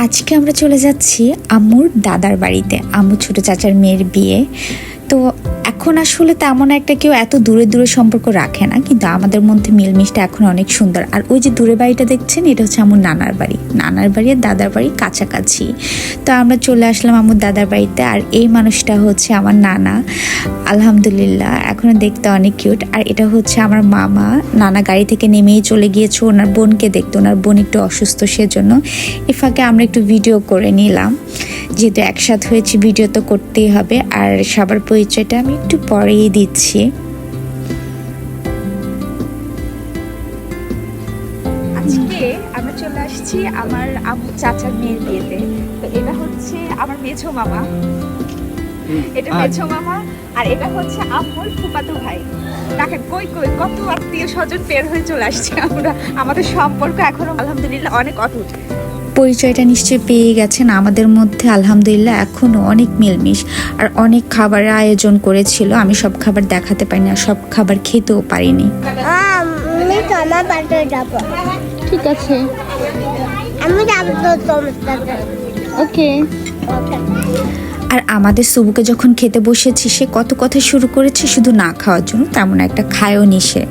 আজকে আমরা চলে যাচ্ছি আম্মুর দাদার বাড়িতে। আম্মুর ছোট চাচার মেয়ের বিয়ে। তো এখন আসলে তেমন একটা কেউ এত দূরে দূরে সম্পর্ক রাখে না, কিন্তু আমাদের মধ্যে মিলমিশটা এখন অনেক সুন্দর। আর ওই যে দূরে বাড়িটা দেখছেন, এটা হচ্ছে আম্মুর নানার বাড়ি। নানার বাড়ি আর দাদার বাড়ি কাছাকাছি। তো আমরা চলে আসলাম আম্মুর দাদার বাড়িতে। আর এই মানুষটা হচ্ছে আমার নানা, আলহামদুলিল্লাহ এখনও দেখতে অনেক কিউট। আর এটা হচ্ছে আমার মামা। নানা গাড়ি থেকে নেমেই চলে গিয়েছে ওনার বোনকে দেখতে, ওনার বোন একটু অসুস্থ, সেজন্য এ ফাঁকে আমরা একটু ভিডিও করে নিলাম। যেহেতু একসাথে হয়েছে, ভিডিও তো করতেই হবে। আর সবার পরিচয়টা আমি একটু পরেই দিচ্ছি। আজকে আমরা চলে আসছি আমার আম্মু চাচার মেয়ের বিয়েতে। তো এটা হচ্ছে আমার মেঝো মামা, এটা মেঝো মামা, আর এটা হচ্ছে আম্মুর ফুফাতো ভাই। দেখেন কই কই কত আত্মীয় স্বজন বের হয়ে চলে আসছে আমরা। আমাদের সম্পর্ক এখনো আলহামদুলিল্লাহ অনেক অটুট। পরিচয়টা নিশ্চয়ই পেয়ে গেছেন। আমাদের মধ্যে আলহামদুলিল্লাহ এখনও অনেক মিলমিশ। আর অনেক খাবারের আয়োজন করেছিল। আমি সব খাবার দেখাতে পারিনি, আর সব খাবার খেতেও পারিনি। আমি তোমার বাড়িতে যাব। ঠিক আছে, আমি যাব তো তোমার সাথে। ওকে। আর আমাদের সুবুকে যখন খেতে বসেছি, সে কত কথা শুরু করেছে শুধু না খাওয়ার জন্য, তেমন একটা খায়ও নি সে।